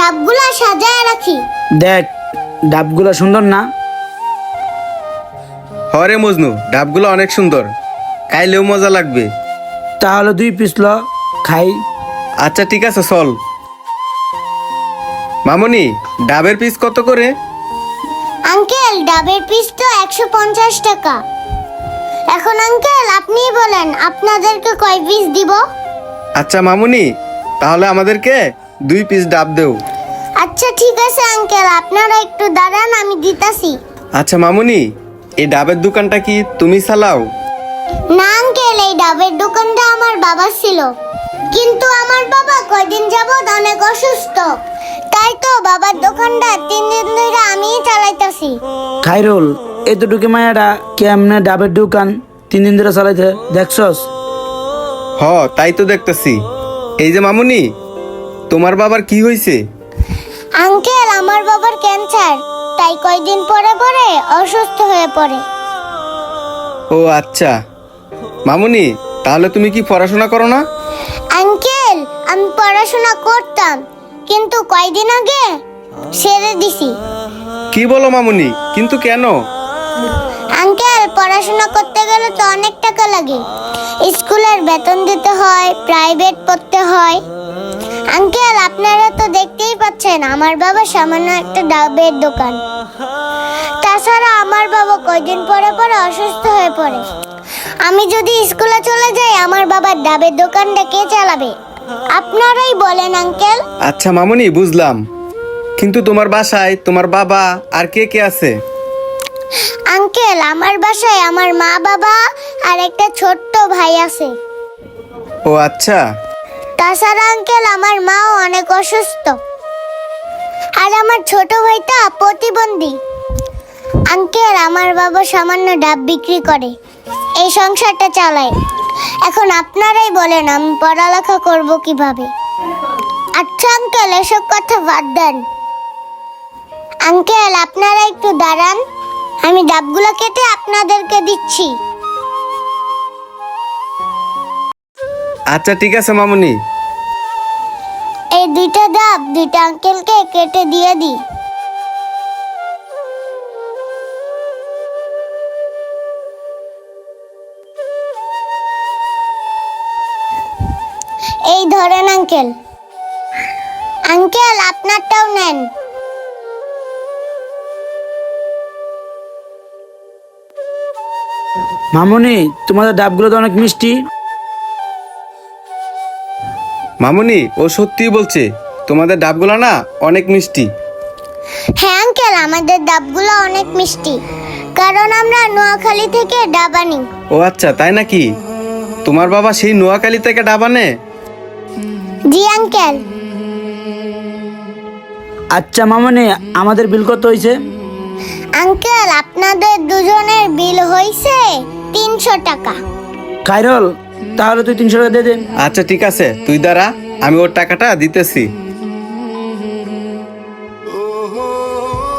ডাবগুলা সাজায় রাখি। দেখ ডাবগুলো সুন্দর না? হরে মজনু, ডাবগুলো অনেক সুন্দর, খাইলেও মজা লাগবে। তাহলে 2 পিস ল, খাই। আচ্ছা ঠিক আছে, চল। মামুনি, ডাবের পিস কত করে? আঙ্কেল, ডাবের পিস তো 150 টাকা। এখন আঙ্কেল আপনিই বলেন আপনাদেরকে কয় পিস দিব? আচ্ছা মামুনি, তাহলে আমাদেরকে 2 পিস ডাব দেও। আচ্ছা ঠিক আছে আঙ্কেল, আপনারা একটু দাঁড়ান, আমি দিতাছি। আচ্ছা মামুনি, এই ডাবের দোকানটা কি তুমি চালাও? না আঙ্কেল, এই ডাবের দোকানটা আমার বাবা ছিল, কিন্তু আমার বাবা কয়দিন যাবত অনেক অসুস্থ, তাই তো বাবার দোকানটা 3 দিন ধরে আমিই চালাইতাছি। খাইরুল, এতটুকু মায়াটা কেমনে ডাবের দোকান 3 দিন ধরে চালাইতে দেখছস? তাই তো দেখতেছি। এই যে মামুনি, তোমার বাবার কি হয়েছে? আঙ্কেল, আমার বাবার ক্যান্সার, তাই কয়দিন পরে পরে অসুস্থ হয়ে পড়ে। ও আচ্ছা। মামুনি, তাহলে তুমি কি পড়াশোনা করো না? আঙ্কেল, আমি পড়াশোনা করতাম, কিন্তু কয়দিন আগে ছেড়ে দিছি। কি বলো মামুনি, কিন্তু কেন? আঙ্কেল, পড়াশোনা করতে গেলে তো অনেক টাকা লাগে, স্কুলের বেতন দিতে হয়, প্রাইভেট পড়তে হয়। আঙ্কেল, আপনারা তো দেখতেই পাচ্ছেন আমার বাবা সামান্য একটা ডাবের দোকান। তাছাড়া আমার বাবা কয়দিন পরে পরে অসুস্থ হয়ে পড়ে। আমি যদি স্কুলে চলে যাই, আমার বাবার ডাবের দোকানটা কে চালাবে? আপনারাই বলেন আঙ্কেল। আচ্ছা মামুনি, বুঝলাম, কিন্তু তোমার বাসায় তোমার বাবা আর কে কে আছে? আঙ্কেল, আমার বাসায় আমার মা, বাবা আর একটা ছোট্ট ভাই আছে। ও আচ্ছা। তাছাড়া আঙ্কেল, আমার মাও অনেক অসুস্থ, আর আমার ছোট ভাইটা প্রতিবন্ধী। আঙ্কেল, আমার বাবা সামান্য ডাব বিক্রি করে এই সংসারটা চালায়। এখন আপনারাই বলেন আমি পড়ালেখা করব কিভাবে? আচ্ছা আঙ্কেল, এসব কথা বাদ দেন। আঙ্কেল, আপনারা একটু দাঁড়ান, আমি ডাবগুলো কেটে আপনাদেরকে দিচ্ছি। আচ্ছা ঠিক আছে মামুনি। এই 2টা ডাব 2টা আঙ্কেলকে কেটে দিয়ে দিই। এই ধরেন আঙ্কেল। আঙ্কেল, আপনারটাও নেন। মামুনি, তোমাদের ডাবগুলো তো অনেক মিষ্টি। মামুনি, ও সত্যিই বলছে, তোমাদের ডাবগুলো না অনেক মিষ্টি। হ্যাঁ আঙ্কেল, আমাদের ডাবগুলো অনেক মিষ্টি, কারণ আমরা নোয়াখালী থেকে ডাব আনি। ও আচ্ছা, তাই নাকি? তোমার বাবা সেই নোয়াখালী থেকে ডাব আনে? জি আঙ্কেল। আচ্ছা মামুনি, আমাদের বিল কত হয়েছে? আঙ্কেল, আপনাদের দুজনের বিল হয়েছে 300 টাকা। খাইরুল, তাহলে তুই 300 টাকা দিয়ে দে। আচ্ছা ঠিক আছে, তুই দাঁড়া, আমি ওর টাকাটা দিতেছি।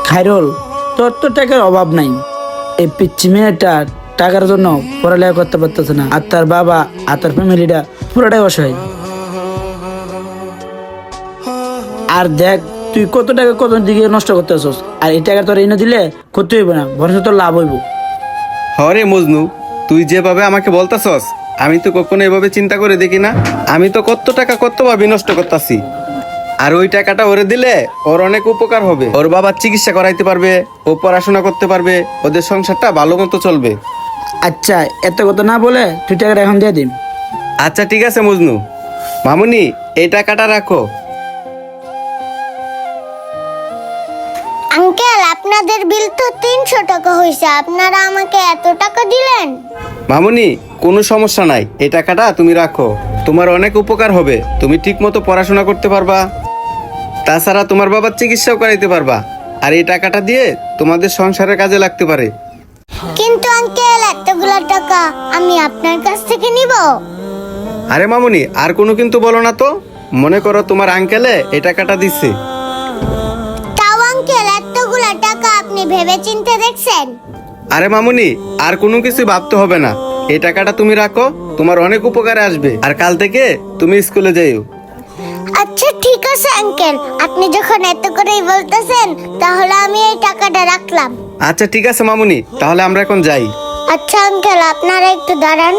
খাইরুল, তোর তো টাকার অভাব নাই। এই পিচ্ছি মেয়েটা টাকার জন্য পড়ালেখা করতে পারতেছে না, আর তার বাবা আর তার ফ্যামিলিটা পুরোটাই অসহায়। আর দেখ তুই কত টাকা কত দিকে নষ্ট করতেছস, আর এই টাকা তোর এনে দিলে ক্ষতি হইব না, বরঞ্চ তোর লাভ হইব। হরে মজনু, তুই যেভাবে আমাকে বলতাছস, আমি তো কখনো এভাবে চিন্তা করে দেখি না। আমি তো কত টাকা কতভাবে নষ্ট করতেছি, আর ওই টাকাটা ওরে দিলে ওর অনেক উপকার হবে। ওর বাবার চিকিৎসা করাইতে পারবে, ও পড়াশোনা করতে পারবে, ওদের সংসারটা ভালো মতো চলবে। আচ্ছা, এত কথা না বলে তুই টাকাটা এখন দিয়ে দিন। আচ্ছা ঠিক আছে মজনু। মামুনি, এই টাকাটা রাখো। আঙ্কেল, আপনাদের বিল তো 300 টাকা হয়েছে, আপনারা আমাকে এত টাকা দিলেন। মামুনি, কোনো সমস্যা নাই, এই টাকাটা তুমি রাখো, তোমার অনেক উপকার হবে, তুমি ঠিক মতো পড়াশোনা করতে পারবা, তাছাড়া তোমার বাবার চিকিৎসাও করাইতে পারবা, আর এই টাকাটা দিয়ে তোমাদের সংসারের কাজে লাগতে পারে। কিন্তু আঙ্কেল, এতগুলা টাকা আমি আপনার কাছ থেকে নিব? আরে মামুনি, আর কোনো কিন্তু বলো না তো, মনে করো তোমার আঙ্কেলে এই টাকাটা দিচ্ছে। তাও আঙ্কেল, এতগুলা টাকা আপনি ভেবে চিন্তে দেখছেন? আরে মামুনি, আর কোনো কিছু ভাবতে হবে না, এই টাকাটা তুমি রাখো, তোমার অনেক উপকারে আসবে, আর কাল থেকে তুমি স্কুলে যাইও। আচ্ছা ঠিক ঠিক আছে আঙ্কেল, আপনি যখন এত করেই বলতেছেন তাহলে আমি এই টাকাটা রাখলাম। আচ্ছা ঠিক আছে মামুনি, তাহলে আমরা এখন যাই। আচ্ছা আঙ্কেল, আপনারা একটু দাঁড়ান।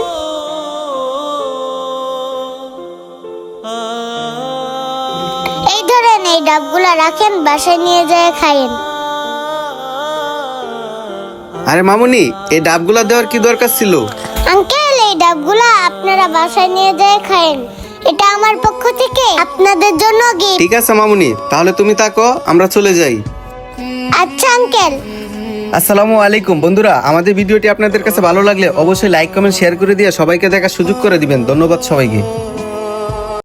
এই ধরেন, এই ডাবগুলা রাখেন, বাসায় নিয়ে যেয়ে খাইয়েন। আরে মামুনি, এই ডাবগুলা দেওয়ার কি দরকার ছিল? আঙ্কেল, এই ডাবগুলা আপনারা বাসায় নিয়ে যেয়ে খাইয়েন। এটা আমার পক্ষ থেকে আপনাদের জন্য গিফট। ঠিক আছে মামুনি, তাহলে তুমি থাকো, আমরা চলে যাই। আচ্ছা আঙ্কেল। আসসালামু আলাইকুম বন্ধুরা, আমাদের ভিডিওটি আপনাদের কাছে ভালো লাগলে অবশ্যই লাইক কমেন্ট শেয়ার করে দিয়ে সবাইকে দেখার সুযোগ করে দিবেন। ধন্যবাদ সবাইকে।